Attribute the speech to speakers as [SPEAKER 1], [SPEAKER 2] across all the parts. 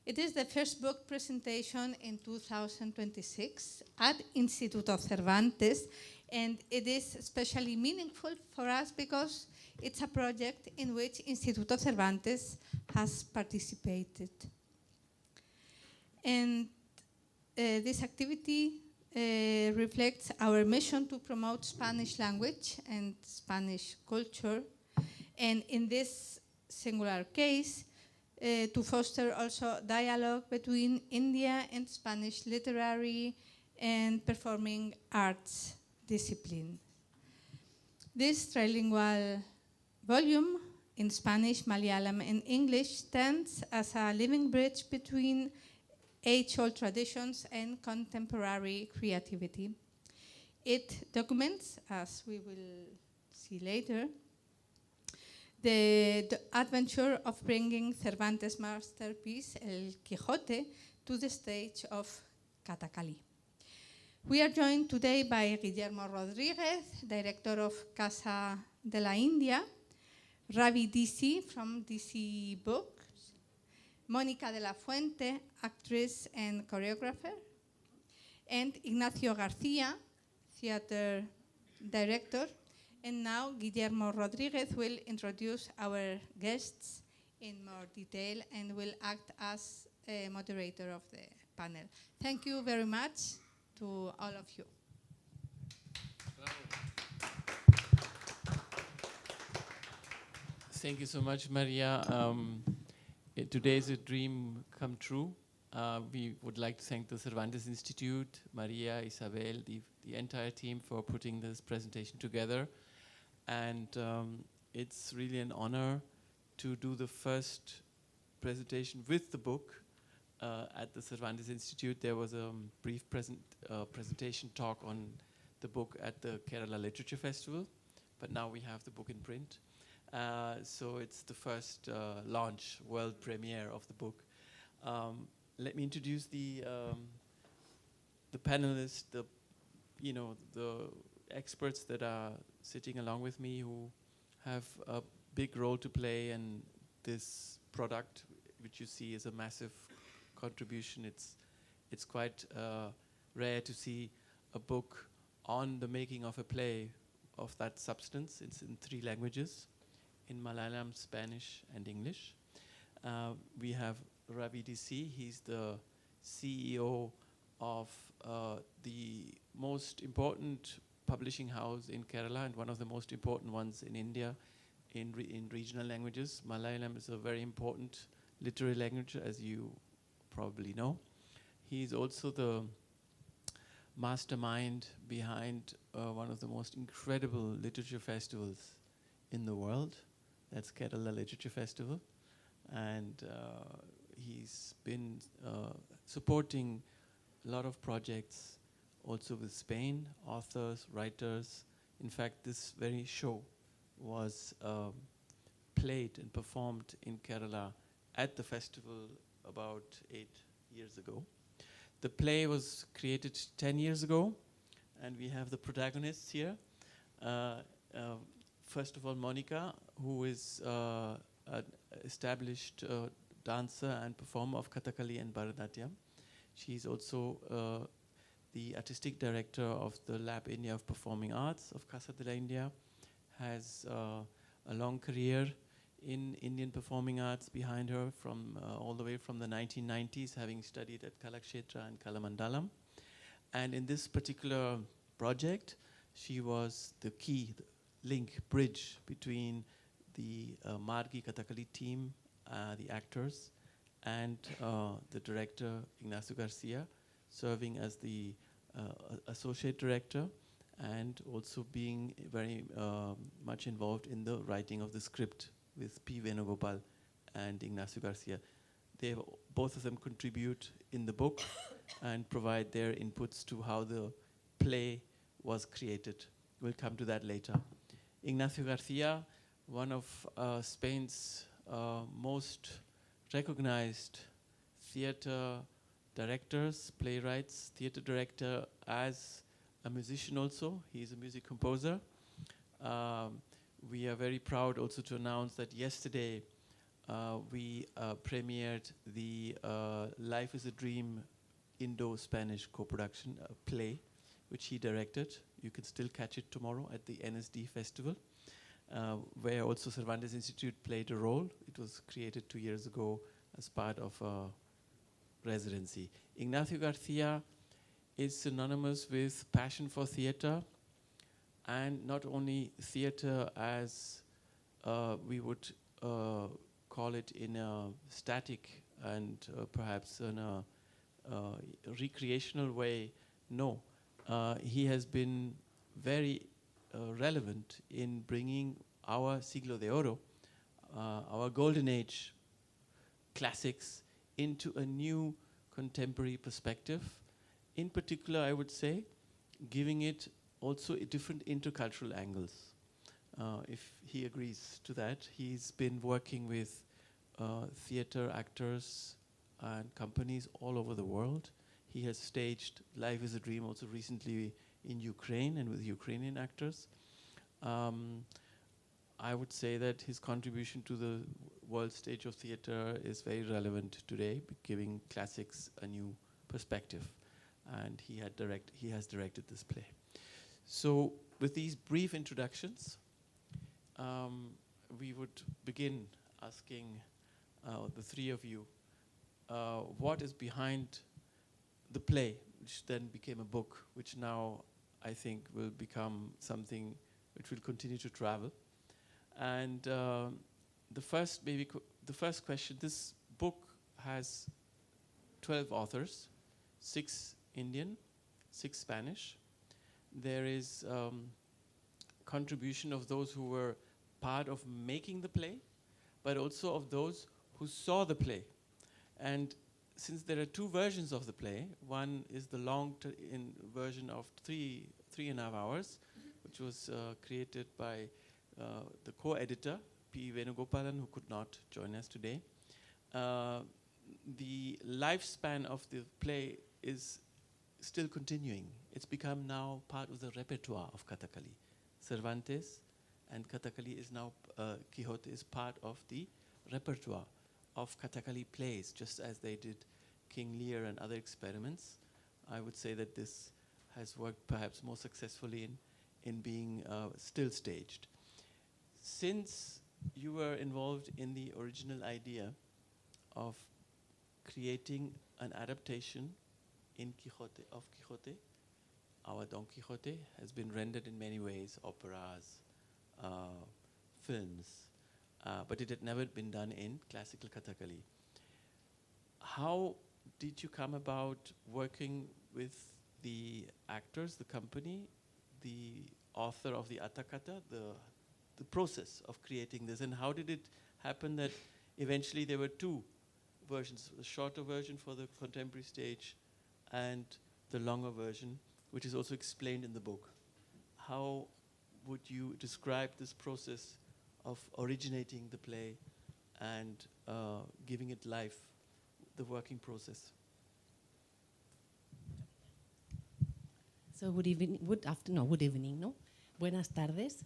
[SPEAKER 1] It is the first book presentation in 2026 at Instituto Cervantes, and it is especially meaningful for us because it's a project in which Instituto Cervantes has participated. And this activity reflects our mission to promote Spanish language and Spanish culture, and in this singular case, to foster also dialogue between India and Spanish literary and performing arts discipline. This trilingual volume in Spanish, Malayalam, and English stands as a living bridge between age-old traditions and contemporary creativity. It documents, as we will see later, the adventure of bringing Cervantes' masterpiece, El Kijote, to the stage of Kathakali. We are joined today by Guillermo Rodriguez, director of Casa de la India, Ravi DC from DC Books, Mónica de la Fuente, actress and choreographer, and Ignacio Garcia, theater director. And now Guillermo Rodriguez will introduce our guests in more detail and will act as a moderator of the panel. Thank you very much to all of you.
[SPEAKER 2] Thank you so much, Maria. Today is a dream come true. We would like to thank the Cervantes Institute, Maria, Isabel, the entire team for putting this presentation together. And it's really an honor to do the first presentation with the book at the Cervantes Institute. There was a brief presentation talk on the book at the Kerala Literature Festival, but now we have the book in print. So it's the first launch, world premiere of the book. Let me introduce the panelists, the experts that are sitting along with me who have a big role to play in this product, which you see is a massive contribution. It's quite rare to see a book on the making of a play of that substance. It's in 3 languages, in Malayalam, Spanish, and English. We have Ravi DC. He's the CEO of the most important publishing house in Kerala and one of the most important ones in India in regional languages. Malayalam is a very important literary language, as you probably know. He's also the mastermind behind one of the most incredible literature festivals in the world. That's Kerala Literature Festival. And he's been supporting a lot of projects also with Spain, authors, writers. In fact, this very show was played and performed in Kerala at the festival about 8 years ago. The play was created 10 years ago, and we have the protagonists here. First of all, Monica, who is an established dancer and performer of Kathakali and Bharatanatyam. She's also the artistic director of the Lab India of Performing Arts of Casa de la India, has a long career in Indian performing arts behind her from all the way from the 1990s, having studied at Kalakshetra and Kalamandalam. And in this particular project, she was the key link, bridge between the Margi Kathakali team, the actors, and the director, Ignacio Garcia, serving as the associate director and also being very much involved in the writing of the script with P. Venugopal and Ignacio Garcia. Both of them contribute in the book and provide their inputs to how the play was created. We'll come to that later. Ignacio Garcia, one of Spain's most recognized theater directors, playwrights, theater director, as a musician also. He's a music composer. We are very proud also to announce that yesterday we premiered the Life is a Dream Indo-Spanish co-production, a play, which he directed. You can still catch it tomorrow at the NSD Festival, where also Cervantes Institute played a role. It was created 2 years ago as part of a residency. Ignacio Garcia is synonymous with passion for theater, and not only theater as we would call it in a static and perhaps in a recreational way. No, he has been very relevant in bringing our Siglo de Oro, our golden age classics, into a new contemporary perspective. In particular, I would say, giving it also a different intercultural angles. If he agrees to that, he's been working with theater actors and companies all over the world. He has staged Life is a Dream also recently in Ukraine and with Ukrainian actors. I would say that his contribution to the world stage of theater is very relevant today, giving classics a new perspective. And he has directed this play. So with these brief introductions, we would begin asking the three of you what is behind the play, which then became a book, which now I think will become something which will continue to travel. And the first question, this book has 12 authors, 6 Indian, 6 Spanish. There is contribution of those who were part of making the play, but also of those who saw the play. And since there are 2 versions of the play, one is the long version of 3.5 hours, which was created by the co-editor, P. Venugopalan, who could not join us today. The lifespan of the play is still continuing. It's become now part of the repertoire of Kathakali. Cervantes and Kathakali is now, Kijote is part of the repertoire of Kathakali plays, just as they did King Lear and other experiments. I would say that this has worked perhaps more successfully in being still staged. Since you were involved in the original idea of creating an adaptation in Kijote, of Kijote, our Don Quixote has been rendered in many ways, operas, films, but it had never been done in classical Kathakali. How did you come about working with the actors, the company, the author of the Atakata, the process of creating this, and how did it happen that eventually there were 2 versions, the shorter version for the contemporary stage and the longer version, which is also explained in the book? How would you describe this process of originating the play and giving it life, the working process?
[SPEAKER 3] So good evening, good evening, no? Buenas tardes.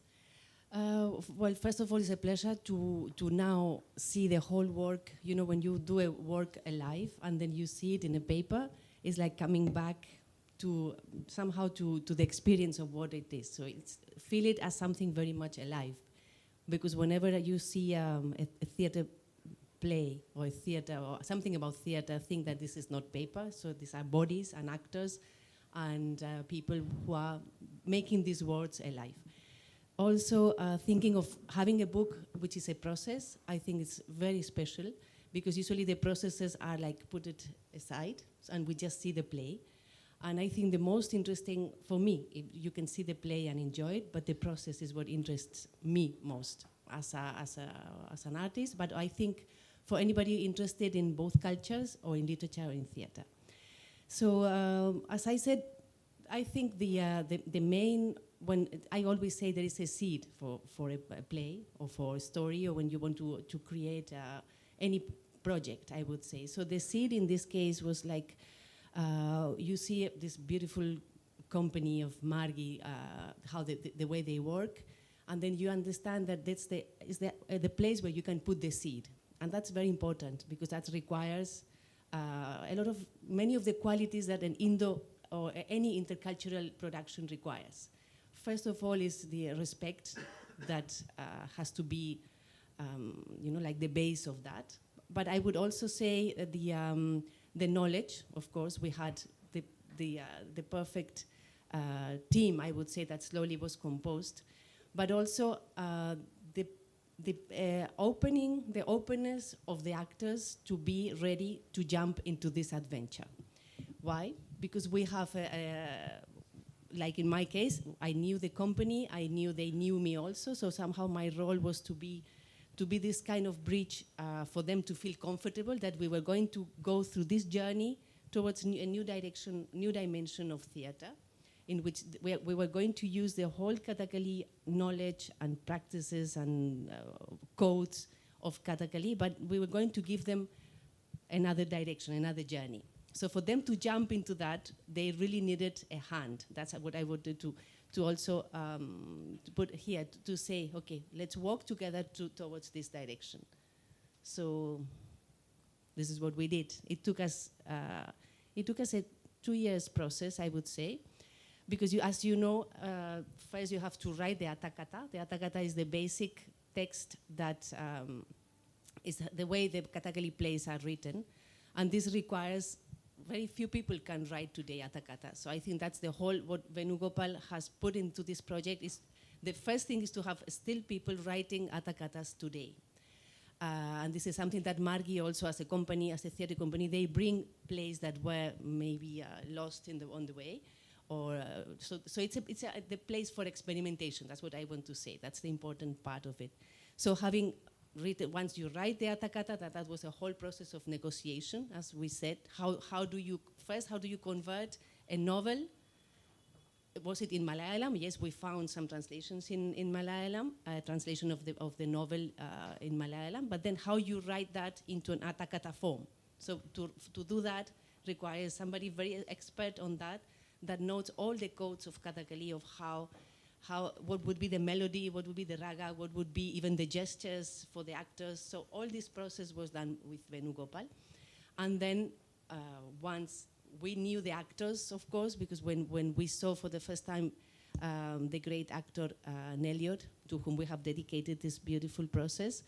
[SPEAKER 3] Well, first of all, it's a pleasure to now see the whole work. You know, when you do a work alive and then you see it in a paper, it's like coming back to somehow to the experience of what it is. So feel it as something very much alive. Because whenever you see a theater play or a theater or something about theater, think that this is not paper. So these are bodies and actors and people who are making these words alive. Also, thinking of having a book, which is a process, I think it's very special because usually the processes are like put it aside and we just see the play. And I think the most interesting for me, you can see the play and enjoy it, but the process is what interests me most as an artist. But I think for anybody interested in both cultures or in literature or in theater. So as I said, I think the main, when I always say there is a seed for a play or for a story or when you want to create any project, I would say. So the seed in this case was like, you see this beautiful company of Margi, how the way they work, and then you understand that that's the place where you can put the seed. And that's very important because that requires many of the qualities that an Indo or any intercultural production requires. First of all is the respect that has to be, like the base of that. But I would also say that the knowledge, of course, we had the perfect team, I would say, that slowly was composed, but also the openness of the actors to be ready to jump into this adventure. Why? Because we have, like in my case, I knew the company, I knew they knew me also, so somehow my role was to be this kind of bridge for them to feel comfortable that we were going to go through this journey towards a new direction, new dimension of theater, in which we were going to use the whole Kathakali knowledge and practices and codes of Kathakali, but we were going to give them another direction, another journey. So for them to jump into that, they really needed a hand. That's what I wanted to also to put here, to say, okay, let's walk together towards this direction. So this is what we did. It took us a 2 years process, I would say, because as you know, first you have to write the Atakata. The Atakata is the basic text that is the way the Kathakali plays are written, and this requires very few people can write today Atakata. So I think that's the whole, what Venugopal has put into this project is, the first thing is to have still people writing Atakatas today. And this is something that Margi also, as a company, as a theater company, they bring plays that were maybe lost on the way. Or so it's the place for experimentation. That's what I want to say. That's the important part of it. So having written, once you write the Atakata, that was a whole process of negotiation, as we said. How do you convert a novel? Was it in Malayalam? Yes, we found some translations in Malayalam, translation of the novel in Malayalam. But then how you write that into an Atakata form? So to do that requires somebody very expert on that knows all the codes of Kathakali, of what would be the melody, what would be the raga, what would be even the gestures for the actors. So all this process was done with Venugopal. And then once we knew the actors, of course, because when we saw for the first time the great actor Nelliot, to whom we have dedicated this beautiful process,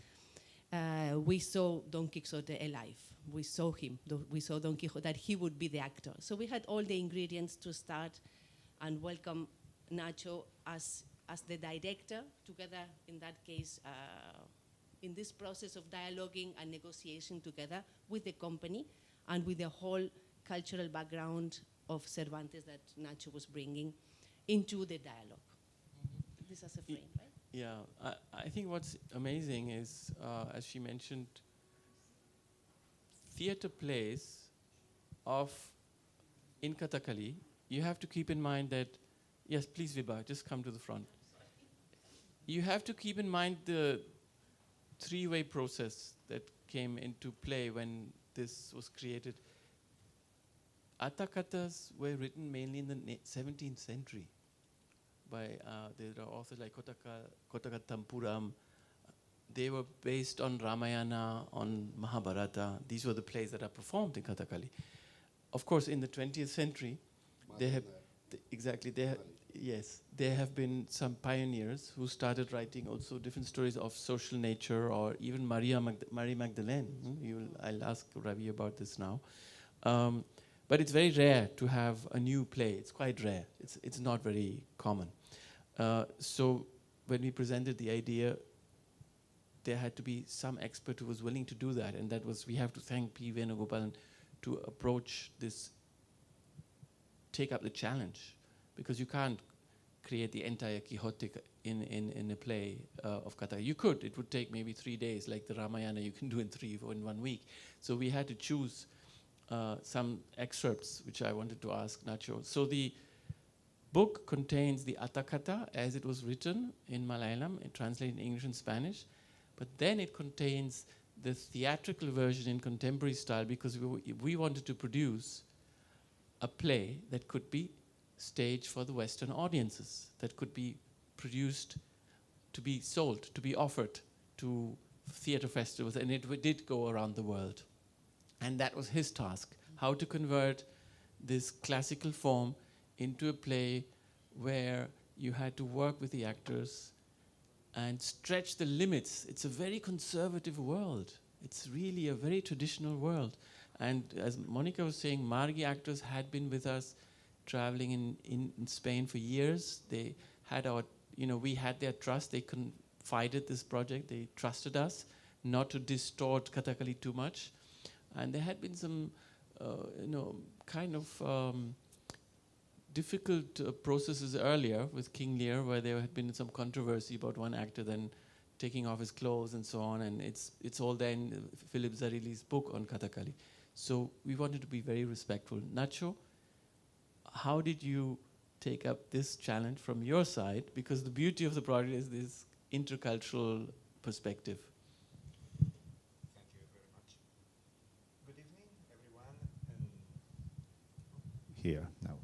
[SPEAKER 3] we saw Don Quixote alive. We saw him, we saw Don Quixote, that he would be the actor. So we had all the ingredients to start and welcome Nacho as the director, together in that case, in this process of dialoguing and negotiation together with the company and with the whole cultural background of Cervantes that Nacho was bringing into the dialogue. This as a frame, right?
[SPEAKER 2] Yeah, I think what's amazing is, as she mentioned, theater plays in Kathakali, you have to keep in mind that, yes, please Vibha, just come to the front. You have to keep in mind the three-way process that came into play when this was created. Atakatas were written mainly in the 17th century by there are authors like Kottakatampuram. They were based on Ramayana, on Mahabharata. These were the plays that are performed in Kathakali. Of course, in the 20th century, there have been some pioneers who started writing also different stories of social nature, or even Marie Magdalene. I'll ask Ravi about this now. But it's very rare to have a new play. It's quite rare. It's not very common. So when we presented the idea, there had to be some expert who was willing to do that, and that was, we have to thank P. Venugopalan to approach this, take up the challenge, because you can't create the entire Kijote in a play of Kathakali. You could, it would take maybe 3 days, like the Ramayana you can do in 1 week. So we had to choose some excerpts, which I wanted to ask Nacho. So the book contains the Atakata as it was written in Malayalam, it translated in English and Spanish, but then it contains the theatrical version in contemporary style, because we wanted to produce a play that could be staged for the Western audiences, that could be produced to be sold, to be offered to theatre festivals, and it did go around the world. And that was his task, how to convert this classical form into a play where you had to work with the actors and stretch the limits. It's a very conservative world. It's really a very traditional world. And as Monica was saying, Margi actors had been with us traveling in Spain for years. They had we had their trust. They confided this project. They trusted us not to distort Kathakali too much. And there had been some, kind of difficult processes earlier with King Lear, where there had been some controversy about one actor then taking off his clothes and so on, and it's all there in Philip Zarili's book on Kathakali. So we wanted to be very respectful. Nacho, how did you take up this challenge from your side? Because the beauty of the project is this intercultural perspective.
[SPEAKER 4] Thank you very much. Good evening, everyone. Here now.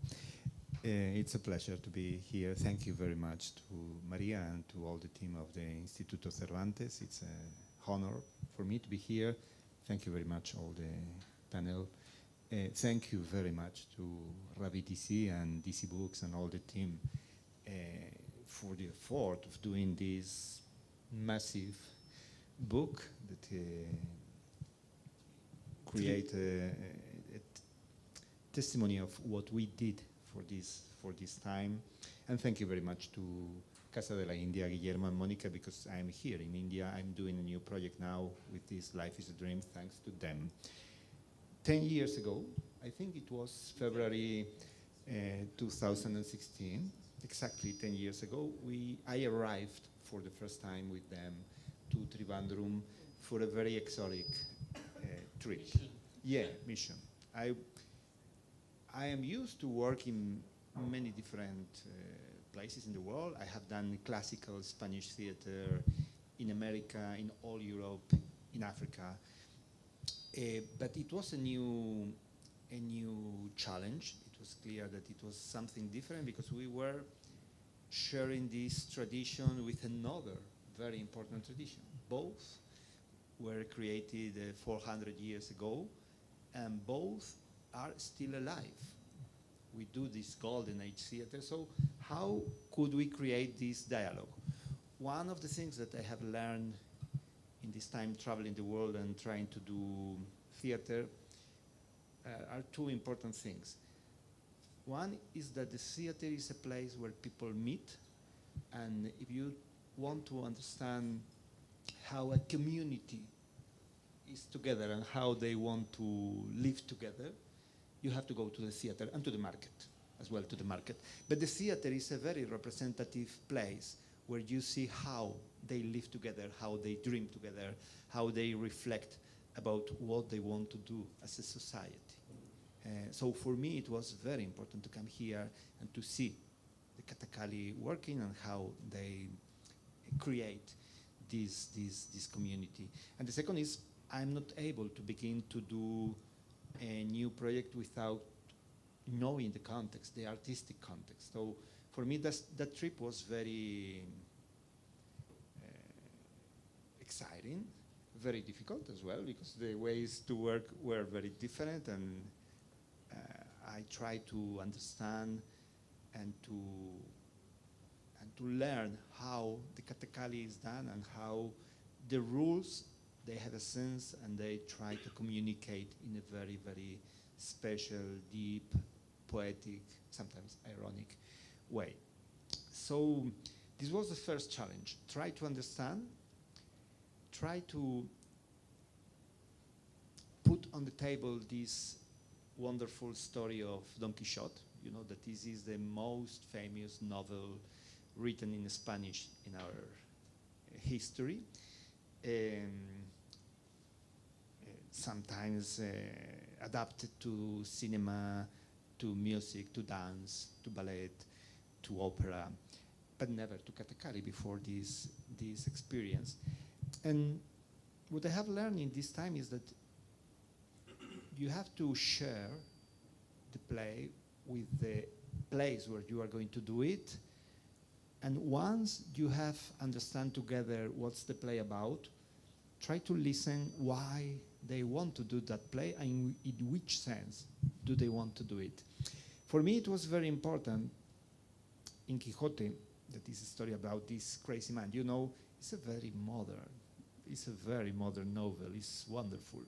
[SPEAKER 4] It's a pleasure to be here. Thank you very much to Maria and to all the team of the Instituto Cervantes. It's an honor for me to be here. Thank you very much, all the panel. Thank you very much to Ravi DC and DC Books and all the team for the effort of doing this massive book that create a testimony of what we did for this time. And thank you very much to Casa de la India, Guillermo and Monica, because I'm here in India. I'm doing a new project now with this Life is a Dream, thanks to them. 10 years ago, I think it was February 2016, exactly 10 years ago, I arrived for the first time with them to Trivandrum for a very exotic trip. Mission. Yeah, mission. I am used to work in many different places in the world. I have done classical Spanish theater in America, in all Europe, in Africa. But it was a new challenge. It was clear that it was something different because we were sharing this tradition with another very important tradition. Both were created 400 years ago, and both are still alive. We do this golden age theater, so how could we create this dialogue? One of the things that I have learned in this time traveling the world and trying to do theater are two important things. One is that the theater is a place where people meet, and if you want to understand how a community is together and how they want to live together, you have to go to the theater and to the market, as well to the market. But the theater is a very representative place where you see how they live together, how they dream together, how they reflect about what they want to do as a society. So for me, it was very important to come here and to see the Kathakali working and how they create this community. And the second is, I'm not able to begin to do a new project without knowing the context, the artistic context. So for me, that trip was very exciting, very difficult as well, because the ways to work were very different, and I tried to understand and to learn how the Kathakali is done and how the rules, they have a sense, and they try to communicate in a very, very special, deep, poetic, sometimes ironic way. So this was the first challenge. Try to understand, try to put on the table this wonderful story of Don Quixote. You know that this is the most famous novel written in Spanish in our history. Sometimes adapted to cinema, to music, to dance, to ballet, to opera, but never to Kathakali before this experience. And what I have learned in this time is that you have to share the play with the place where you are going to do it. And once you have understand together what's the play about, try to listen why they want to do that play and in which sense do they want to do it. For me, it was very important in Kijote, that is a story about this crazy man. You know, it's a very modern novel. It's wonderful.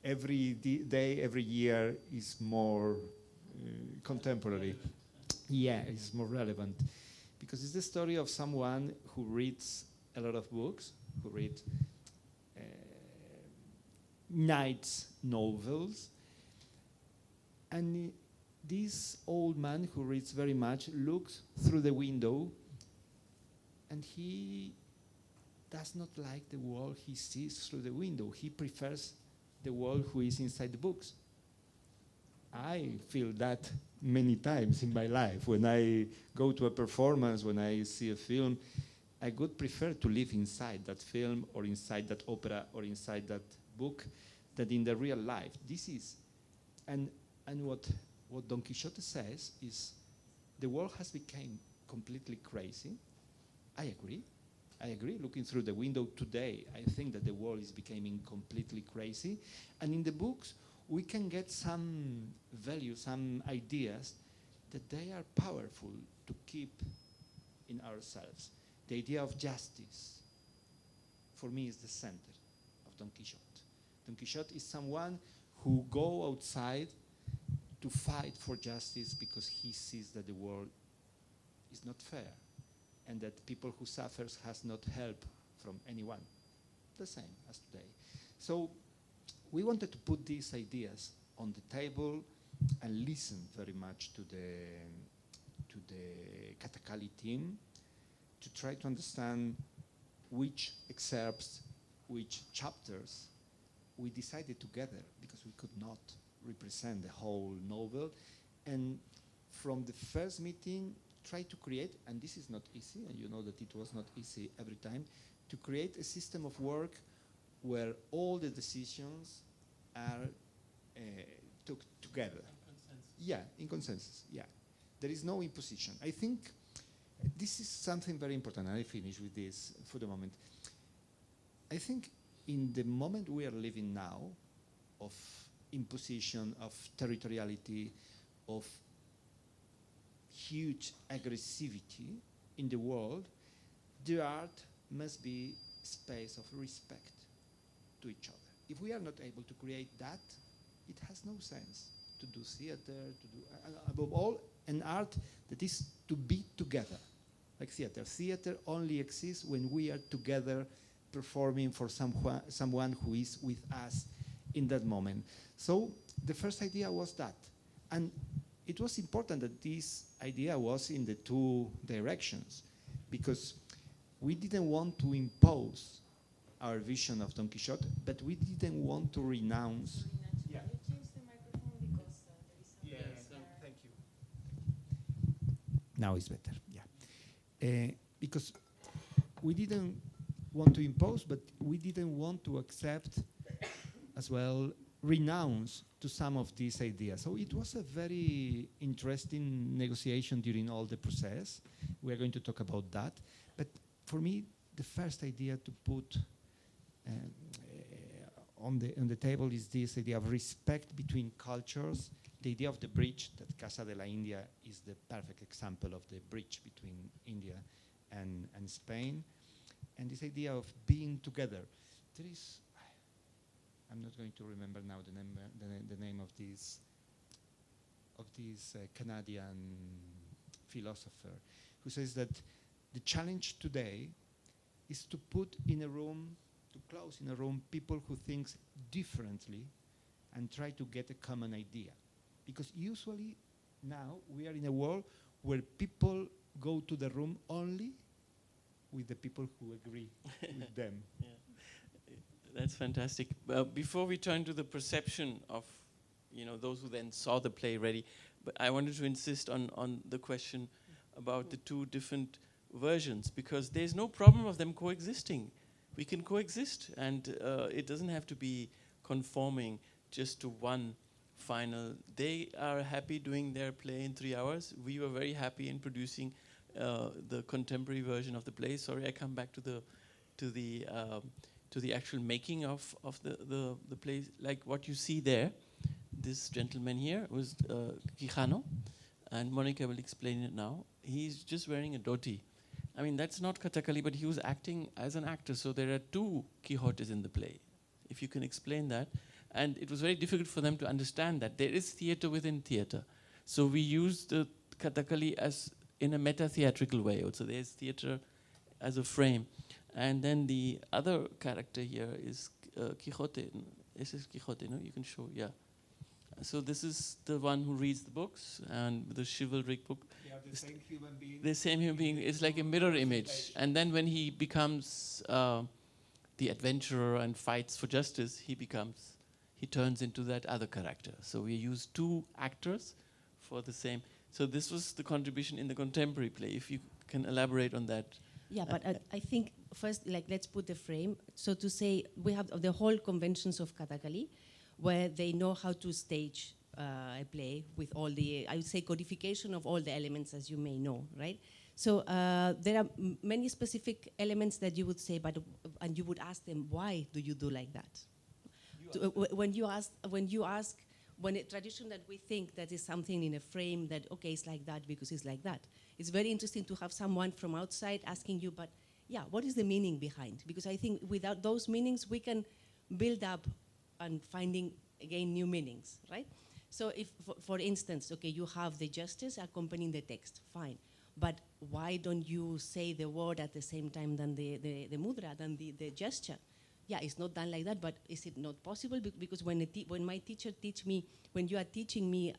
[SPEAKER 4] Every day, every year is more contemporary. Yeah, it's more relevant because it's the story of someone who reads a lot of books, who reads night novels, and this old man who reads very much looks through the window, and he does not like the world he sees through the window. He prefers the world who is inside the books. I feel that many times in my life. When I go to a performance, when I see a film, I would prefer to live inside that film or inside that opera or inside that book than in the real life. This is, and what Don Quixote says is, the world has become completely crazy. I agree. Looking through the window today, I think that the world is becoming completely crazy. And in the books, we can get some values, some ideas that they are powerful to keep in ourselves. The idea of justice, for me, is the center of Don Quixote. Don Quixote is someone who goes outside to fight for justice because he sees that the world is not fair and that people who suffer has not help from anyone. The same as today. So we wanted to put these ideas on the table and listen very much to the Kathakali team to try to understand which excerpts, which chapters we decided together, because we could not represent the whole novel. And from the first meeting, try to create, and this is not easy, and you know that it was not easy every time, to create a system of work where all the decisions are took together. Yeah, in consensus, yeah. There is no imposition. I think this is something very important, and I finish with this for the moment. I think in the moment we are living now, of imposition, of territoriality, of huge aggressivity in the world, the art must be space of respect to each other. If we are not able to create that, it has no sense to do theater, to do, above all, an art that is to be together, like theater. Theater only exists when we are together performing for someone who is with us in that moment. So the first idea was that. And it was important that this idea was in the two directions, because we didn't want to impose our vision of Don Quixote, but we didn't want to renounce.
[SPEAKER 3] Yeah. Can you change the microphone because there is some
[SPEAKER 4] thank you. Now it's better, yeah. Because we didn't want to impose, but we didn't want to accept as well, renounce to some of these ideas. So it was a very interesting negotiation during all the process. We are going to talk about that. But for me, the first idea to put on the table is this idea of respect between cultures, the idea of the bridge, that Casa de la India is the perfect example of the bridge between India and Spain, and this idea of being together. There is, I'm not going to remember now the name of this Canadian philosopher, who says that the challenge today is to put in a room, to close in a room people who think differently and try to get a common idea. Because usually now we are in a world where people go to the room only with the people who agree with them.
[SPEAKER 2] Yeah. That's fantastic. Before we turn to the perception of, those who then saw the play ready, but I wanted to insist on the question about the two different versions, because there's no problem of them coexisting. We can coexist, and it doesn't have to be conforming just to one final. They are happy doing their play in 3 hours. We were very happy in producing the contemporary version of the play. Sorry, I come back to the to the actual making of the play. Like what you see there, this gentleman here was Quijano, and Monica will explain it now. He's just wearing a dhoti. I mean, that's not Kathakali, but he was acting as an actor. So there are two Kijotes in the play, if you can explain that. And it was very difficult for them to understand that there is theater within theater. So we use the Kathakali as in a meta-theatrical way. Also, there's theater as a frame. And then the other character here is Kijote. This is Kijote, no? You can show, yeah. So this is the one who reads the books and the chivalric book.
[SPEAKER 4] Yeah, the same human being.
[SPEAKER 2] The same human being is like a mirror image. And then when he becomes the adventurer and fights for justice, he turns into that other character. So we use two actors for the same. So this was the contribution in the contemporary play. If you can elaborate on that.
[SPEAKER 3] Yeah, but I think first, like, let's put the frame. So to say, we have the whole conventions of Kathakali, where they know how to stage a play with all the, I would say, codification of all the elements, as you may know, right? So there are many specific elements that you would say, and you would ask them, why do you do like that? When a tradition that we think that is something in a frame that, okay, it's like that because it's like that. It's very interesting to have someone from outside asking you, but yeah, what is the meaning behind? Because I think without those meanings, we can build up and finding, again, new meanings, right? So if, for instance, okay, you have the justice accompanying the text, fine. But why don't you say the word at the same time than the mudra, than the gesture? Yeah, it's not done like that, but is it not possible? Because when my teacher when you are teaching me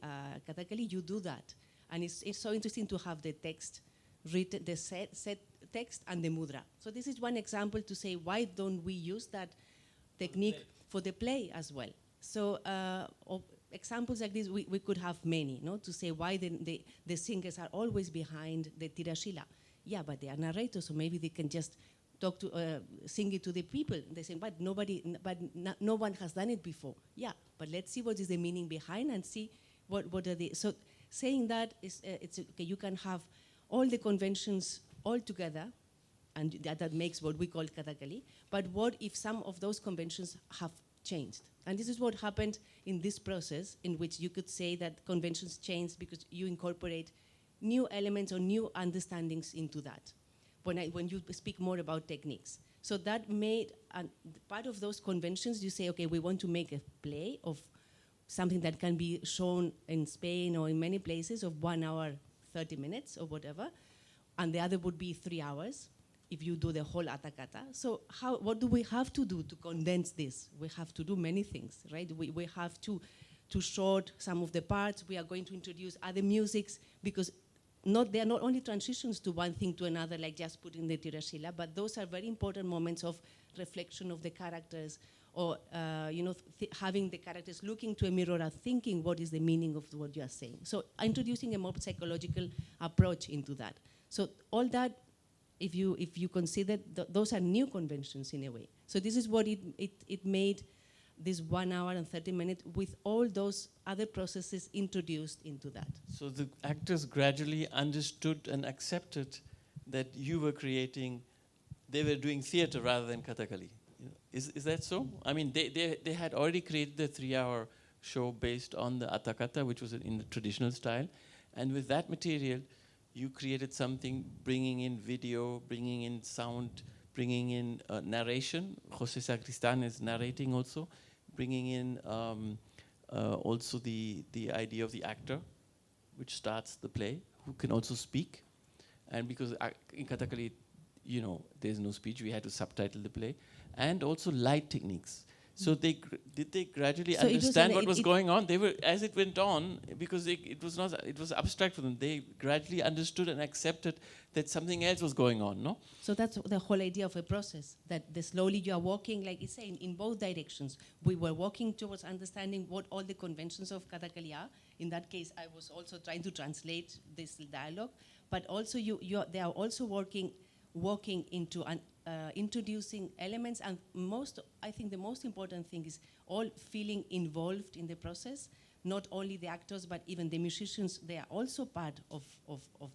[SPEAKER 3] Kathakali, you do that. And it's so interesting to have the text written, the set text and the mudra. So this is one example to say, why don't we use that technique for the play as well? So examples like this, we could have many, no? To say why the singers are always behind the tirashila. Yeah, but they are narrators, so maybe they can just talk to, sing it to the people. They say, but no one has done it before. Yeah, but let's see what is the meaning behind and see what are the, so saying that is, it's okay, you can have all the conventions all together, and that makes what we call Kathakali, but what if some of those conventions have changed? And this is what happened in this process, in which you could say that conventions changed because you incorporate new elements or new understandings into that. When you speak more about techniques. So that made, part of those conventions, you say, okay, we want to make a play of something that can be shown in Spain or in many places of 1 hour, 30 minutes or whatever, and the other would be 3 hours if you do the whole atakata. So what do we have to do to condense this? We have to do many things, right? We have to short some of the parts. We are going to introduce other musics, because they are not only transitions to one thing to another, like just putting the tirashila, but those are very important moments of reflection of the characters, or having the characters looking to a mirror and thinking what is the meaning of what you are saying. So introducing a more psychological approach into that. So all that, if you consider, those are new conventions in a way. So this is what it made this 1 hour and 30 minutes with all those other processes introduced into that.
[SPEAKER 2] So the actors gradually understood and accepted that you were creating, they were doing theater rather than Kathakali. Is that so? I mean, they had already created the 3-hour show based on the atakata, which was in the traditional style. And with that material, you created something, bringing in video, bringing in sound, bringing in narration. Jose Sacristan is narrating also, bringing in also the idea of the actor, which starts the play, who can also speak. And because in Kathakali, there's no speech, we had to subtitle the play. And also light techniques. So did they gradually understand what was going on? They were, as it went on, because it was abstract for them. They gradually understood and accepted that something else was going on, no?
[SPEAKER 3] So that's the whole idea of a process, that slowly you are walking, like you say, in both directions. We were walking towards understanding what all the conventions of Kathakali are. In that case, I was also trying to translate this dialogue, but also they are also walking into introducing elements, and I think the most important thing is all feeling involved in the process. Not only the actors, but even the musicians, they are also part of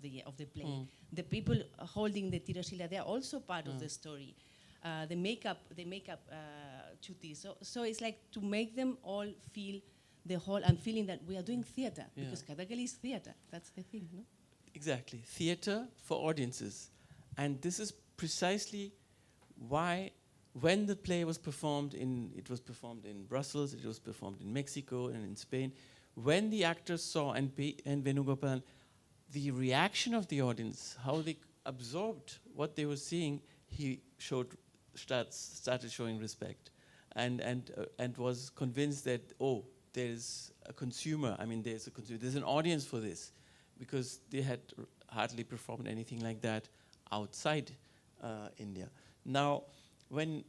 [SPEAKER 3] the play. The people holding the tirashila, they are also part of the story. the makeup chuti. So it's like to make them all feel the whole. I'm feeling that we are doing theater because Kathakali is theater. That's the thing, no?
[SPEAKER 2] Exactly, theater for audiences, and this is precisely why, when the play was performed it was performed in Brussels, it was performed in Mexico and in Spain. When the actors saw and Venugopal, the reaction of the audience, how they absorbed what they were seeing, he started showing respect, and was convinced that there's a consumer. I mean, there's an audience for this, because they had hardly performed anything like that outside India. Now, when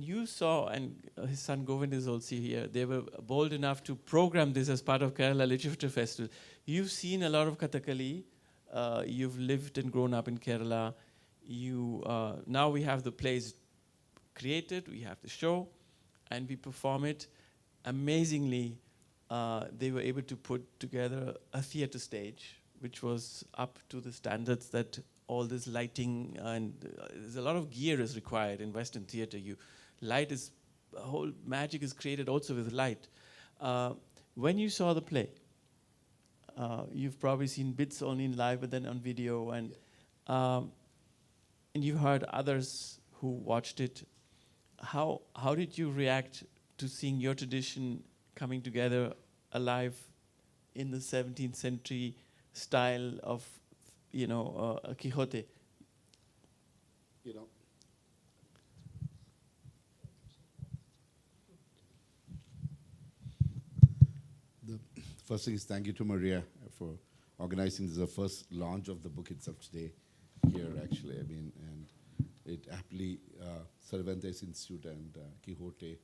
[SPEAKER 2] you saw, and his son Govind is also here, they were bold enough to program this as part of Kerala Literature Festival. You've seen a lot of Kathakali. You've lived and grown up in Kerala. Now we have the plays created, we have the show, and we perform it. Amazingly, they were able to put together a theater stage, which was up to the standards that all this lighting and there's a lot of gear is required in Western theater. Whole magic is created also with light. When you saw the play, you've probably seen bits only in live, but then on video, and you heard others who watched it. How did you react to seeing your tradition coming together alive in the 17th century style of, a Kijote?
[SPEAKER 5] The first thing is thank you to Maria for organizing. This is the first launch of the book itself today here, actually. I mean, and it aptly Cervantes Institute and Kijote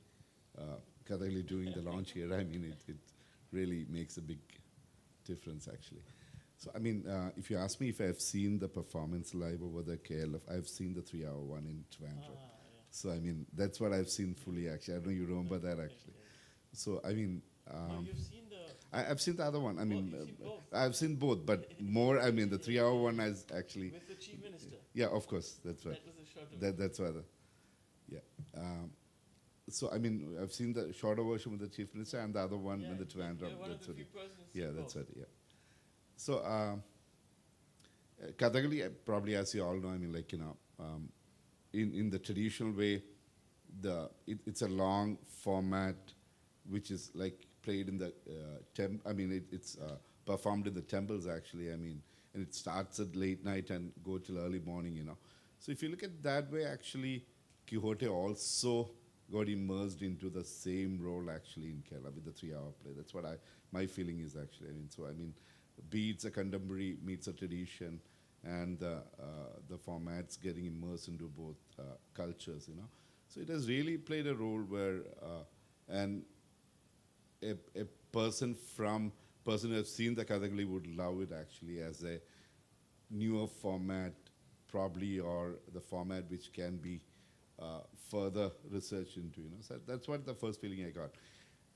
[SPEAKER 5] Kathakali doing the launch here. I mean, it really makes a big difference, actually. So, I mean, if you ask me if I've seen the performance live over the KLF, I've seen the 3-hour one in Toronto. So, I mean, that's what I've seen fully, actually. I don't know you remember that, actually. So, I mean...
[SPEAKER 2] you've seen
[SPEAKER 5] I've seen the other one. I mean,
[SPEAKER 2] you've seen both?
[SPEAKER 5] I've seen both, but more, I mean, the 3-hour one is actually...
[SPEAKER 2] With the Chief Minister?
[SPEAKER 5] Yeah, of course, that's right.
[SPEAKER 2] That was a shorter
[SPEAKER 5] That's why so, I mean, I've seen the shorter version with the Chief Minister and the other one with the Trivandrum.
[SPEAKER 2] You're one of the few persons who've seen
[SPEAKER 5] That's
[SPEAKER 2] both.
[SPEAKER 5] right, yeah. So, Kathakali, probably as you all know, I mean, like, in the traditional way, it's a long format which is like played in the it's performed in the temples, actually, I mean, and it starts at late night and go till early morning, So if you look at that way, actually, Kijote also got immersed into the same role, actually, in Kerala with the 3-hour play. That's what my feeling is, actually. I mean, be it's a contemporary meets a tradition, and the formats getting immersed into both cultures, So it has really played a role where a person who has seen the Kathakali would love it, actually, as a newer format, probably, or the format which can be further researched into, So that's what the first feeling I got.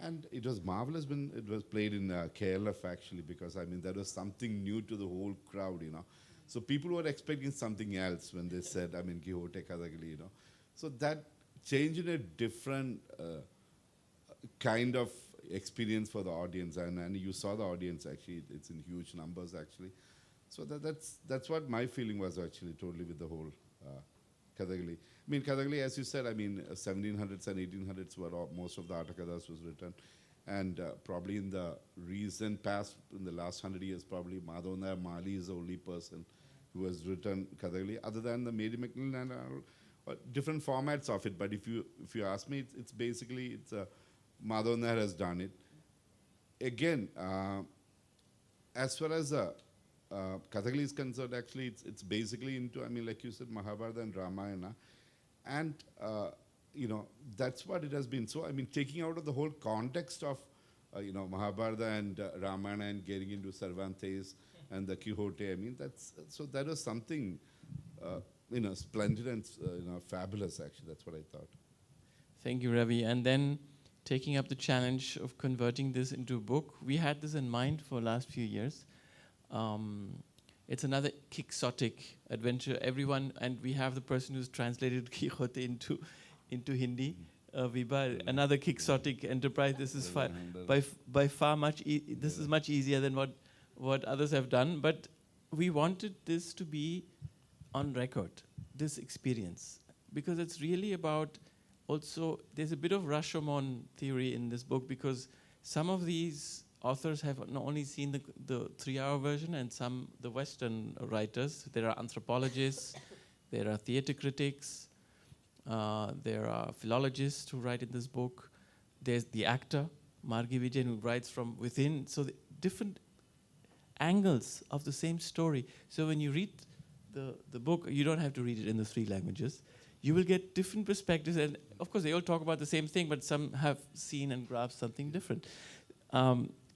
[SPEAKER 5] And it was marvelous when it was played in KLF, actually, because, I mean, that was something new to the whole crowd, So people were expecting something else when they said, I mean, Kijote Kathakali, So that changed in a different kind of experience for the audience, and you saw the audience, actually, it's in huge numbers, actually. So that's what my feeling was, actually, totally with the whole Kathakali. I mean, Kathakali, as you said, I mean, 1700s and 1800s were most of the Atakathas was written. And probably in the recent past, in the last 100 years, probably Madhavnair Mali is the only person who has written Kathakali, other than the Mary McNeil and different formats of it. But if you ask me, it's basically, Madhavnair has done it. Again, as far as Kathakali is concerned, actually, it's basically into, I mean, like you said, Mahabharata and Ramayana. And, that's what it has been. So, I mean, taking out of the whole context of, Mahabharata and Ramayana and getting into Cervantes and the Kijote, I mean, that was something, splendid and, fabulous, actually. That's what I thought.
[SPEAKER 2] Thank you, Ravi. And then taking up the challenge of converting this into a book, we had this in mind for the last few years. It's another quixotic adventure. Everyone, and we have the person who's translated Kijote into Hindi. Viva, another quixotic enterprise. This is by far much. This is much easier than what others have done. But we wanted this to be on record, this experience, because it's really about. Also, there's a bit of Rashomon theory in this book, because some of these authors have not only seen the 3-hour version, and some the Western writers. There are anthropologists, there are theater critics, there are philologists who write in this book. There's the actor, Margi Vijayan, who writes from within. So the different angles of the same story. So when you read the book, you don't have to read it in the 3 languages. You will get different perspectives, and of course they all talk about the same thing, but some have seen and grasped something different.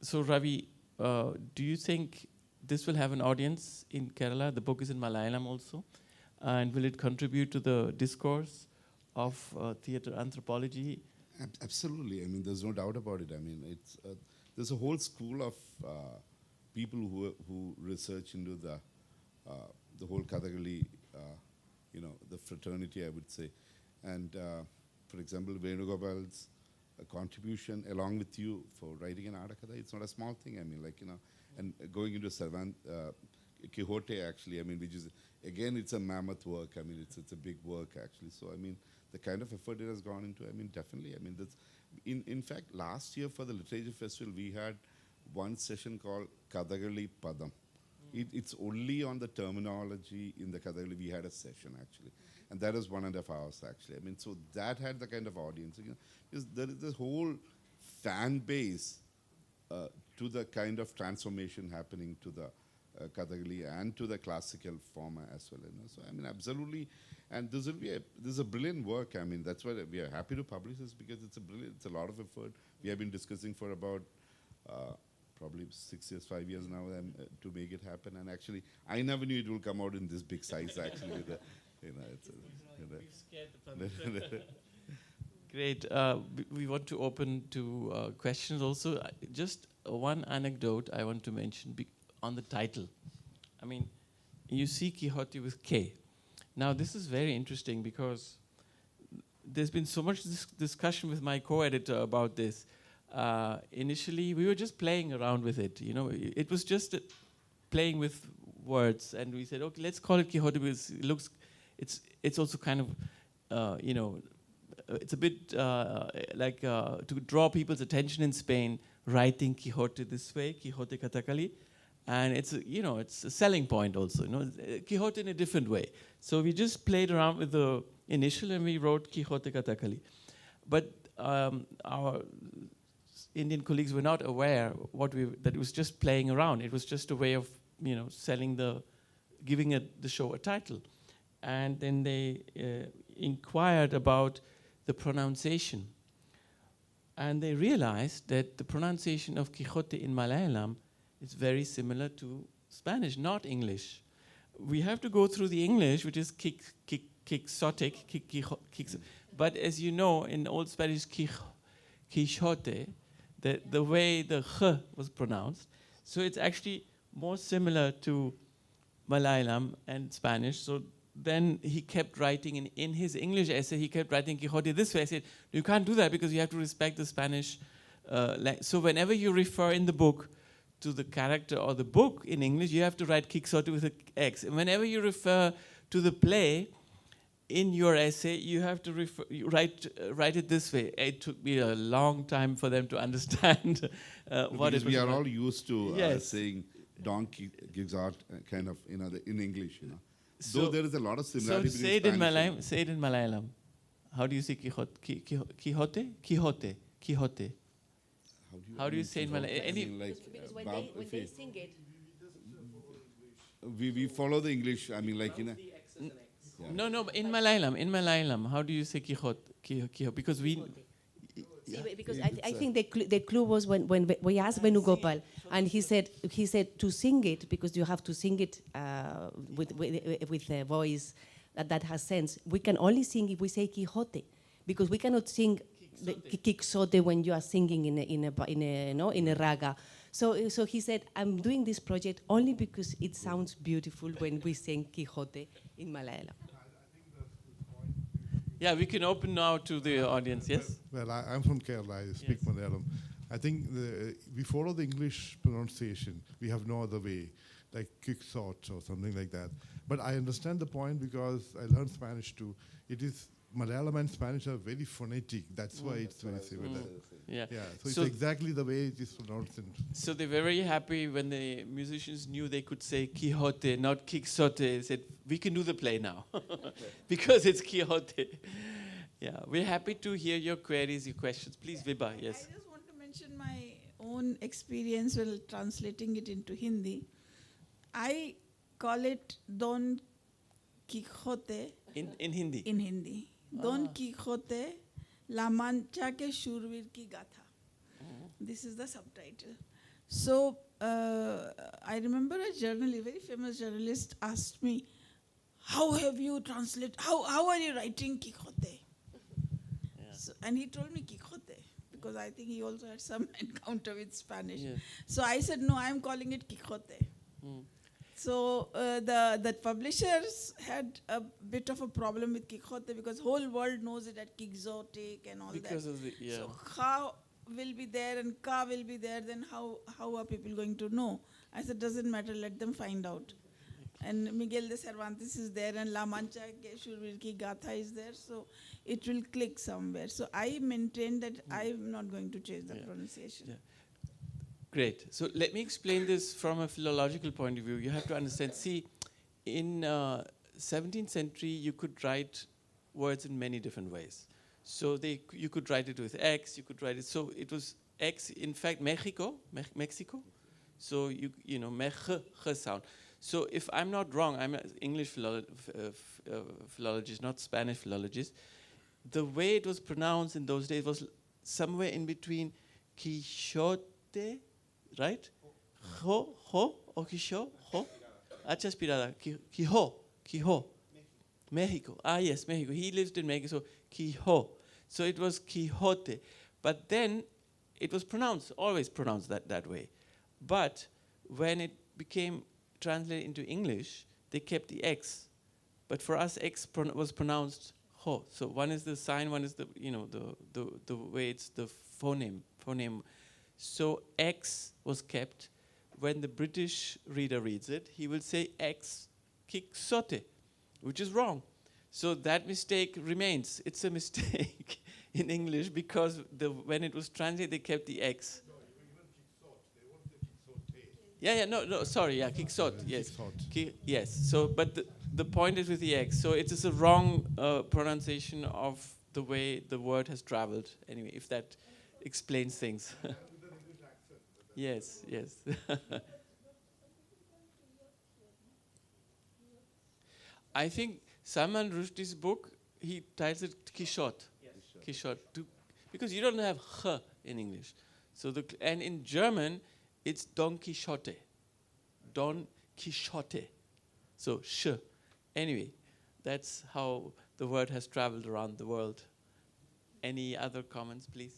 [SPEAKER 2] So Ravi, do you think this will have an audience in Kerala? The book is in Malayalam also. And will it contribute to the discourse of theatre anthropology?
[SPEAKER 5] Absolutely. I mean, there's no doubt about it. I mean, it's there's a whole school of people who research into the whole Kathakali, the fraternity, I would say. And for example, Venugopal's contribution along with you for writing an Adakatha, it's not a small thing. I mean, and going into Cervantes, Kijote actually, I mean, which is, again, it's a mammoth work. I mean, it's a big work actually. So, I mean, the kind of effort it has gone into, I mean, definitely. I mean, that's, in fact, last year for the Literature Festival, we had one session called Kathakali Padam. It's only on the terminology in the Kathakali. We had a session actually, and that was 1.5 hours actually. I mean, so that had the kind of audience. Because there is this whole fan base to the kind of transformation happening to the Kathakali and to the classical form as well. So I mean, absolutely, and this is a brilliant work. I mean, that's why we are happy to publish this, because it's a lot of effort. We have been discussing for about. Probably 6 years, 5 years now, to make it happen. And actually, I never knew it will come out in this big size. Actually,
[SPEAKER 2] Great. We want to open to questions also. Just one anecdote I want to mention on the title. I mean, you see Kijote with K. Now, this is very interesting because there's been so much discussion with my co-editor about this. Initially, we were just playing around with it. It was just playing with words, and we said, okay, let's call it Kijote because it looks. It's also kind of, it's a bit like to draw people's attention in Spain, writing Kijote this way, Kijote Kathakali, and it's a selling point also. Kijote in a different way. So we just played around with the initial, and we wrote Kijote Kathakali, but our Indian colleagues were not aware that it was just playing around. It was just a way of giving the show a title, and then they inquired about the pronunciation, and they realized that the pronunciation of Kijote in Malayalam is very similar to Spanish, not English. We have to go through the English, which is quixotic, but as you know, in Old Spanish, Kijote, the way the ch was pronounced. So it's actually more similar to Malayalam and Spanish. So then he kept writing in his English essay, he kept writing Kijote this way. I said, you can't do that because you have to respect the Spanish. So whenever you refer in the book to the character or the book in English, you have to write Quixote with an X. And whenever you refer to the play, in your essay, you have to write it this way. It took me a long time for them to understand what it was.
[SPEAKER 5] We are all used to saying Don Quixote kind of in English. So though there is a lot of similarity.
[SPEAKER 2] So say it in Malayalam. Say it in Malayalam. How do you say Quixote? Quixote. Quixote. How do you say in Malayalam?
[SPEAKER 3] Because when they sing it,
[SPEAKER 5] we follow the English. I mean,
[SPEAKER 2] No, in Malayalam, how do you say Kijote? Because we...
[SPEAKER 3] Because I think the clue was when we asked Venugopal, and he said to sing it, because you have to sing it with a voice that has sense. We can only sing if we say Kijote, because we cannot sing the Quixote when you are singing in a raga. So he said, I'm doing this project only because it sounds beautiful when we sing Kijote in Malayalam.
[SPEAKER 2] Yeah, we can open now to the audience, yes?
[SPEAKER 6] Well, I'm from Kerala. I speak Malayalam. I think we follow the English pronunciation. We have no other way, like Kijote or something like that. But I understand the point because I learned Spanish too. It is Malayalam and Spanish are very phonetic. That's why it's very similar.
[SPEAKER 2] Yeah.
[SPEAKER 6] Yeah. So it's exactly the way it is pronounced.
[SPEAKER 2] So they're very happy when the musicians knew they could say Kijote, not Kijote. They said, we can do the play now because it's Kijote. Yeah, we're happy to hear your queries, your questions. Please, Vibha, yes.
[SPEAKER 7] I just want to mention my own experience while translating it into Hindi. I call it Don Quixote
[SPEAKER 2] In Hindi.
[SPEAKER 7] in Hindi. Don Quixote, La Mancha ke Shurvir ki Gatha. This is the subtitle. So I remember a journalist, a very famous journalist, asked me, "How have you translated? How are you writing Quixote?" So, and he told me Quixote because I think he also had some encounter with Spanish.
[SPEAKER 2] Yeah.
[SPEAKER 7] So I said, "No, I am calling it Quixote." So the publishers had a bit of a problem with Kijote because whole world knows it at Quixotic and all
[SPEAKER 2] Because
[SPEAKER 7] that.
[SPEAKER 2] of the, yeah.
[SPEAKER 7] So Kha will be there and Ka will be there, then how are people going to know? I said, doesn't matter, let them find out. And Miguel de Cervantes is there and La Mancha ke Shurvir ki Gatha is there, so it will click somewhere. So I maintain that I'm not going to change the pronunciation.
[SPEAKER 2] Yeah. Great. So let me explain this from a philological point of view. You have to understand, see, in 17th century, you could write words in many different ways. So you could write it with X, you could write it, so it was X, in fact, Mexico. So you know, mech sound. So if I'm not wrong, I'm an English philologist, not Spanish philologist. The way it was pronounced in those days was somewhere in between Kijote, right? Ho, or Kisho, ho. Acha Spirada, Kijo. Mexico. Ah, yes, Mexico. He lived in Mexico. Kijo. So it was Kijote. But then it was pronounced, always pronounced that way. But when it became translated into English, they kept the X. But for us, X was pronounced ho. So one is the sign, one is the, you know, the way it's the phoneme. So X was kept. When the British reader reads it, he will say X Quixote, which is wrong. So that mistake remains. It's a mistake in English because when it was translated, they kept the X.
[SPEAKER 6] No, even Quixote. They won't say Quixote.
[SPEAKER 2] No, sorry, Quixote, yes.
[SPEAKER 6] Quixote.
[SPEAKER 2] Yes, so, but the point is with the X. So it is a wrong pronunciation of the way the word has traveled. Anyway, if that explains things. Yes. I think Salman Rushdie's book, he titles it Kijote. Kijote. Because you don't have H in English. So and in German, it's Don Quixote. Don Quixote. So sh. Anyway, that's how the word has traveled around the world. Any other comments, please?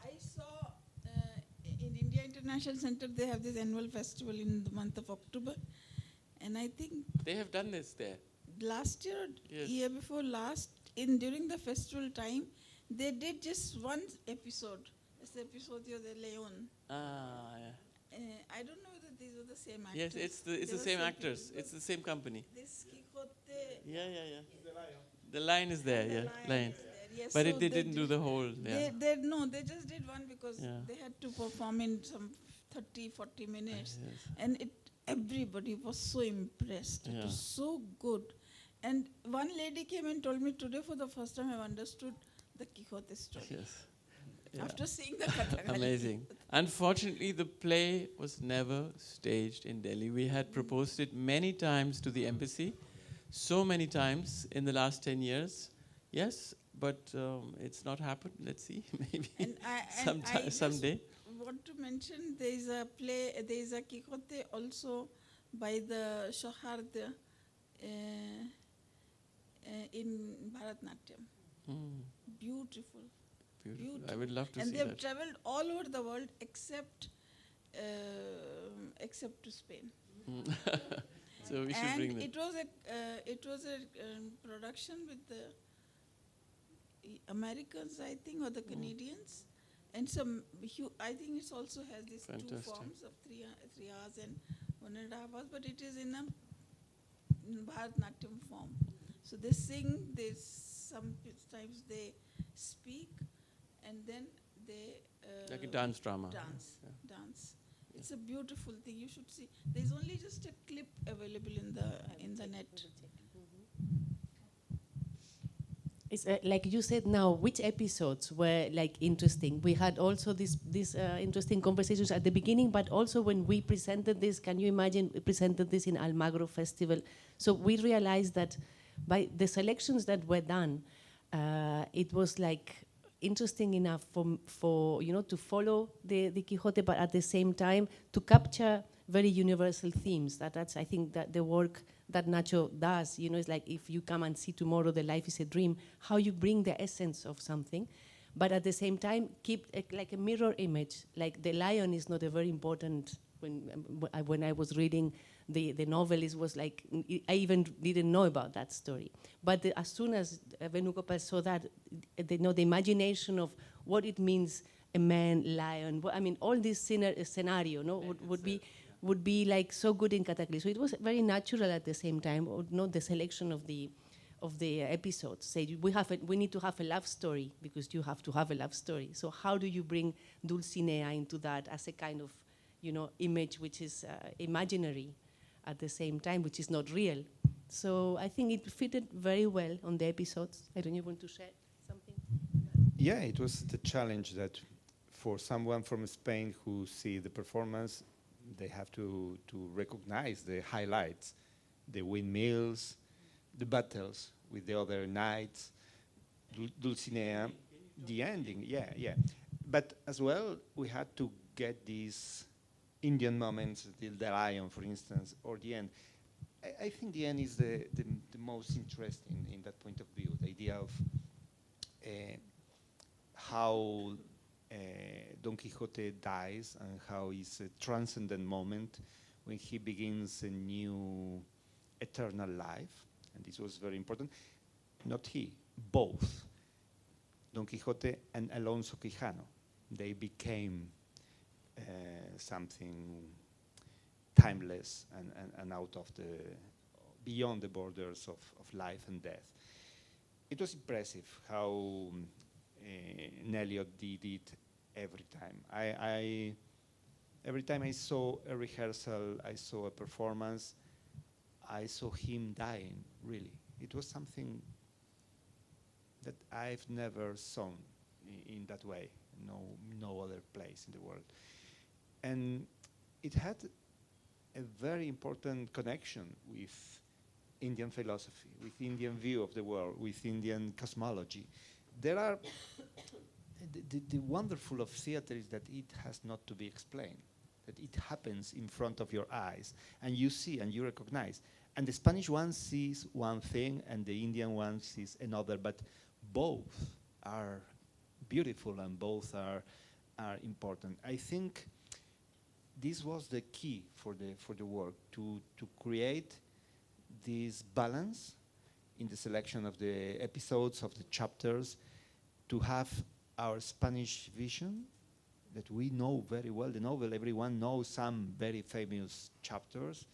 [SPEAKER 7] I saw in India International Center, they have this annual festival in the month of October. And I think
[SPEAKER 2] They have done this there.
[SPEAKER 7] last year or
[SPEAKER 2] Yes.
[SPEAKER 7] year before last, during the festival time, they did just one episode. It's the Episodio de León.
[SPEAKER 2] Ah, yeah.
[SPEAKER 7] I don't know whether these were the same actors.
[SPEAKER 2] Yes, it's
[SPEAKER 7] They
[SPEAKER 2] the
[SPEAKER 7] were
[SPEAKER 2] same
[SPEAKER 7] people,
[SPEAKER 2] actors.
[SPEAKER 7] because
[SPEAKER 2] It's the same company.
[SPEAKER 7] This Kijote.
[SPEAKER 2] Yeah. The line is there,
[SPEAKER 7] the
[SPEAKER 2] yeah.
[SPEAKER 7] lion
[SPEAKER 2] Line.
[SPEAKER 7] is there, yes.
[SPEAKER 2] But
[SPEAKER 7] So
[SPEAKER 2] they didn't do the whole, yeah.
[SPEAKER 7] They just did one because
[SPEAKER 2] Yeah.
[SPEAKER 7] they had to perform in some 30, 40 minutes.
[SPEAKER 2] Yes.
[SPEAKER 7] And everybody was so impressed. It
[SPEAKER 2] Yeah.
[SPEAKER 7] was so good. And one lady came and told me today for the first time I've understood the Kijote story.
[SPEAKER 2] Yes. Yeah.
[SPEAKER 7] After seeing the Kathakali.
[SPEAKER 2] Amazing. Unfortunately, the play was never staged in Delhi. We had proposed it many times to the embassy, so many times in the last 10 years. Yes, but it's not happened. Let's see, maybe
[SPEAKER 7] And I
[SPEAKER 2] someday.
[SPEAKER 7] want to mention there is a play, there is a Kijote also by the Shohard in Bharatnatyam.
[SPEAKER 2] Mm.
[SPEAKER 7] Beautiful.
[SPEAKER 2] beautiful. I would love to
[SPEAKER 7] and
[SPEAKER 2] see
[SPEAKER 7] they have
[SPEAKER 2] that.
[SPEAKER 7] traveled all over the world except to Spain.
[SPEAKER 2] So we should
[SPEAKER 7] And
[SPEAKER 2] bring them.
[SPEAKER 7] it was a production with the Americans, I think, or the Canadians, and I think it also has these two
[SPEAKER 2] Fantastic.
[SPEAKER 7] forms of 3 hours and 1.5 hours, but it is in a Bharatanatyam form. So they sing, sometimes they speak, and then they
[SPEAKER 2] Like a dance drama.
[SPEAKER 7] dance.
[SPEAKER 2] Yeah.
[SPEAKER 7] Dance. It's a beautiful thing. You should see. There's only just a clip available in the net.
[SPEAKER 3] It's like you said now, which episodes were like interesting? We had also these interesting conversations at the beginning, but also when we presented this, can you imagine, we presented this in Almagro Festival. So we realized that by the selections that were done, it was like interesting enough for to follow the Kijote, but at the same time to capture very universal themes. That's I think that the work that Nacho does, it's like if you come and see tomorrow The Life is a Dream, how you bring the essence of something, but at the same time keep like a mirror image. Like the lion is not a very important, when I was reading the novel, it was like, I even didn't know about that story. But as soon as Venugopal saw that, the imagination of what it means, a man, lion, all this scenario would be like so good in Kathakali. So it was very natural at the same time, the selection of the episodes. Say we need to have a love story because you have to have a love story. So how do you bring Dulcinea into that as a kind of image which is imaginary at the same time, which is not real? So I think it fitted very well on the episodes. I don't know, you want to share something?
[SPEAKER 4] Yeah, it was the challenge that for someone from Spain who see the performance, they have to recognize the highlights, the windmills, the battles with the other knights, Dulcinea, the ending, yeah. But as well, we had to get these Indian moments, the lion, for instance, or the end. I think the end is the most interesting in that point of view, the idea of how Don Quixote dies and how it's a transcendent moment when he begins a new eternal life. And this was very important. Not he, both, Don Quixote and Alonso Quijano. They became something timeless and out of beyond the borders of life and death. It was impressive how Nelliot did it every time. Every time I saw a rehearsal, I saw a performance, I saw him dying, really. It was something that I've never seen in that way, no other place in the world. And it had a very important connection with Indian philosophy, with Indian view of the world, with Indian cosmology. There are the wonderful of theater is that it has not to be explained, that it happens in front of your eyes, and you see and you recognize. And the Spanish one sees one thing, and the Indian one sees another, but both are beautiful and both are important. I think this was the key for the work, to create this balance in the selection of the episodes, of the chapters, to have our Spanish vision that we know very well. The novel, everyone knows some very famous chapters,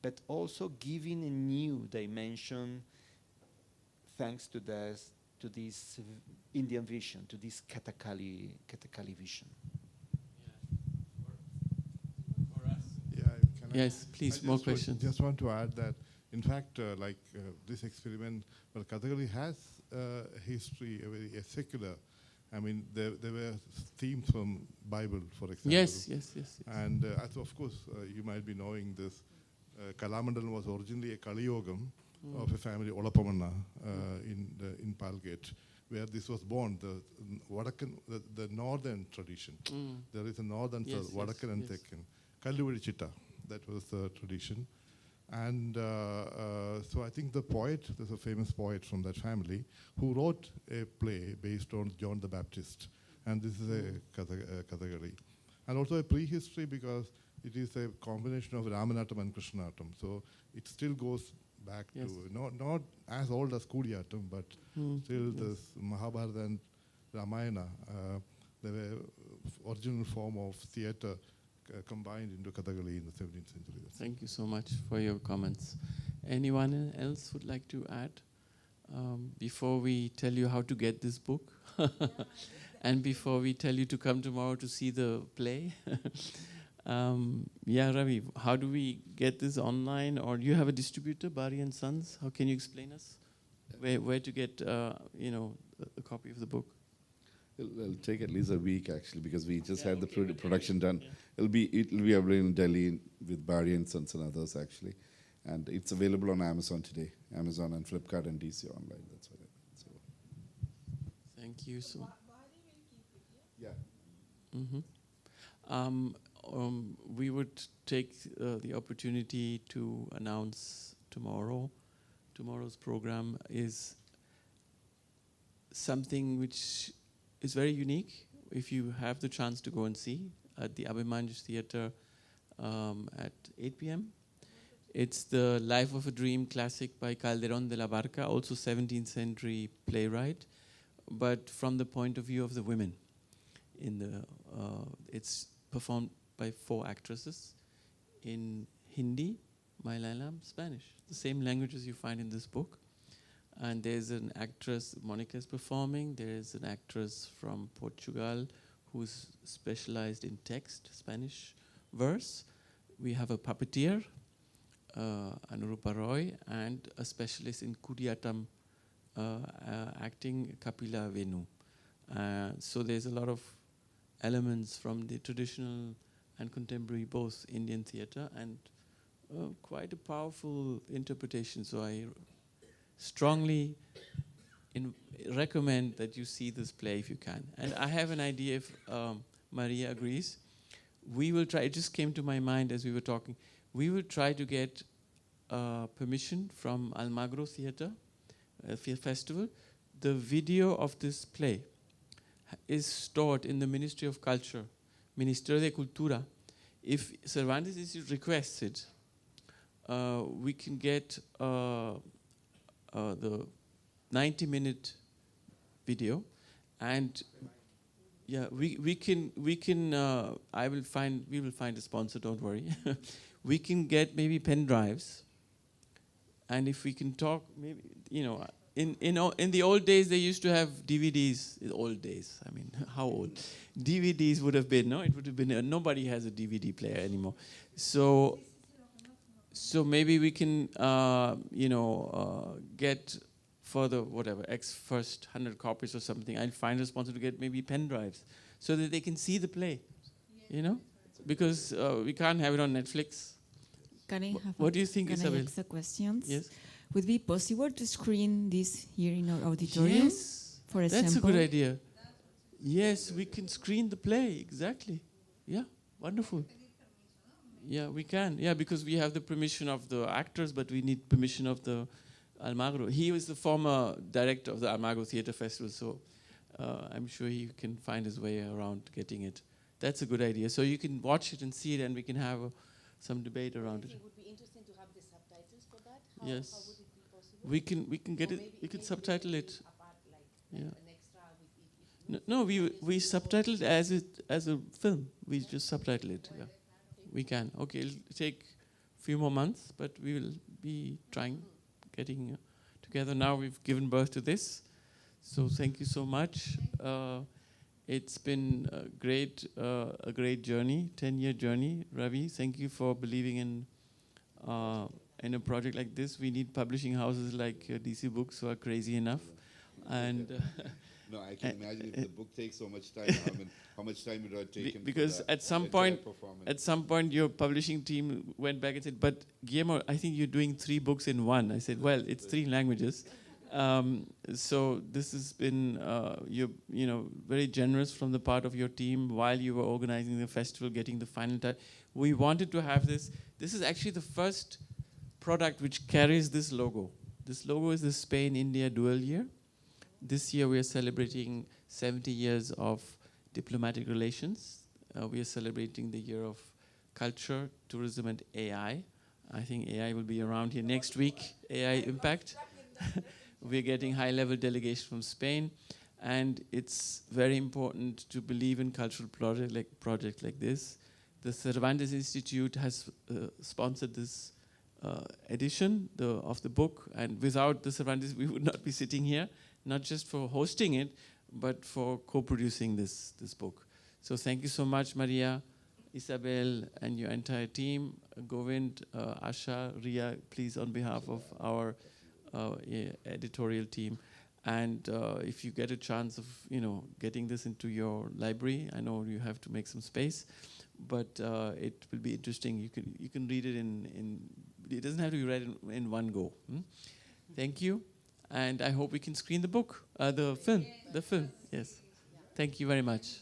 [SPEAKER 4] but also giving a new dimension thanks to this Indian vision, to this Kathakali vision.
[SPEAKER 2] Yes, please, more questions.
[SPEAKER 6] Just want to add that, in fact, this experiment, well, Kathakali has a history, a secular. I mean, there were themes from Bible, for example.
[SPEAKER 2] Yes.
[SPEAKER 6] And of course, you might be knowing this. Kalamandalam was originally a Kaliyogam of a family, Olapamanna, in Palgate, where this was born, the northern tradition. There is a northern, Vadakan and Thekkan. Kalluvadi Chitta, that was the tradition. And so I think the poet, there's a famous poet from that family, who wrote a play based on John the Baptist. And this is a Kathakali. And also a prehistory, because it is a combination of Ramanatam and Krishnanatam. So it still goes back to, not as old as Kudiyatam, but still this Mahabharata and Ramayana, the original form of theatre combined into Kathakali in the 17th century.
[SPEAKER 2] Thank you so much for your comments. Anyone else would like to add before we tell you how to get this book? And before we tell you to come tomorrow to see the play? Yeah, Ravi, how do we get this online? Or do you have a distributor, Bari and Sons? How can you explain us where to get a copy of the book?
[SPEAKER 5] It'll take at least a week, actually, because we just had the production done. Yeah. It'll be available in Delhi with Bari and Sons and others, actually. And it's available on Amazon today. Amazon and Flipkart and DC online. That's what so.
[SPEAKER 2] Thank you so much.
[SPEAKER 5] Yeah.
[SPEAKER 2] We would take the opportunity to announce tomorrow's program is something which is very unique. If you have the chance to go and see at the Abhimanyu Theatre at 8 p.m. It's the Life of a Dream classic by Calderón de la Barca, also 17th century playwright, but from the point of view of the women. It's performed by 4 actresses in Hindi, Malayalam, Spanish, the same languages you find in this book. And there's an actress, Monica is performing. There's an actress from Portugal who's specialized in text, Spanish verse. We have a puppeteer, Anurupa Roy, and a specialist in Kudiyatam acting, Kapila Venu. So there's a lot of elements from the traditional and contemporary, both Indian theatre, and quite a powerful interpretation. So I strongly recommend that you see this play if you can. And I have an idea, if Maria agrees. We will try, it just came to my mind as we were talking, we will try to get permission from Almagro Theatre Festival. The video of this play is stored in the Ministry of Culture, Ministerio de Cultura. If Cervantes requests it, we can get the 90-minute video, and yeah, we will find a sponsor. Don't worry. We can get maybe pen drives, and if we can talk, maybe in the old days they used to have DVDs. In the old days, I mean, how old? DVDs would have been, no? It would have been, nobody has a DVD player anymore. So maybe we can, get for the whatever, first 100 copies or something. I'll find a sponsor to get maybe pen drives so that they can see the play, because we can't have it on Netflix.
[SPEAKER 8] Can I have
[SPEAKER 2] what do you think, Isabel?
[SPEAKER 8] Can I ask a question?
[SPEAKER 2] Yes.
[SPEAKER 8] Would it be possible to screen this here in our auditorium?
[SPEAKER 2] Yes.
[SPEAKER 8] For
[SPEAKER 2] That's
[SPEAKER 8] example?
[SPEAKER 2] a good idea. Yes, we can screen the play, exactly. Yeah, wonderful. Yeah, we can. Yeah, because we have the permission of the actors, but we need permission of the Almagro. He was the former director of the Almagro Theatre Festival, so I'm sure he can find his way around getting it. That's a good idea. So you can watch it and see it, and we can have some debate around it.
[SPEAKER 3] It would be interesting to have the subtitles for that.
[SPEAKER 2] Yes.
[SPEAKER 3] How would it be possible?
[SPEAKER 2] We can get it. We can subtitle it.
[SPEAKER 3] Apart, like
[SPEAKER 2] Yeah.
[SPEAKER 3] an extra with it.
[SPEAKER 2] No, we subtitle it as a film. We just subtitle it. Yeah, we can. Okay, it'll take a few more months, but we will be getting together. Now we've given birth to this, so thank you so much. It's been a great journey, 10-year journey. Ravi, thank you for believing in a project like this. We need publishing houses like DC Books who are crazy enough, and.
[SPEAKER 5] No, I can imagine if the book takes so much time, how much time it would have taken.
[SPEAKER 2] Because at some point, your publishing team went back and said, "But Guillermo, I think you're doing 3 books in one." I said, "Well, it's 3 languages." So this has been very generous from the part of your team while you were organizing the festival, getting the final time. We wanted to have this. This is actually the first product which carries this logo. This logo is the Spain-India dual year. This year we are celebrating 70 years of diplomatic relations. We are celebrating the year of culture, tourism, and AI. I think AI will be around here next week, AI Impact. We're getting high-level delegation from Spain, and it's very important to believe in cultural project like this. The Cervantes Institute has sponsored this edition of the book, and without the Cervantes, we would not be sitting here, not just for hosting it, but for co-producing this book. So thank you so much, Maria, Isabel, and your entire team. Govind, Asha, Ria, please, on behalf of our editorial team. And if you get a chance of, getting this into your library, I know you have to make some space, but it will be interesting. You can read it it doesn't have to be read in one go. Thank you, and I hope we can screen the book, the film, yes. Thank you very much.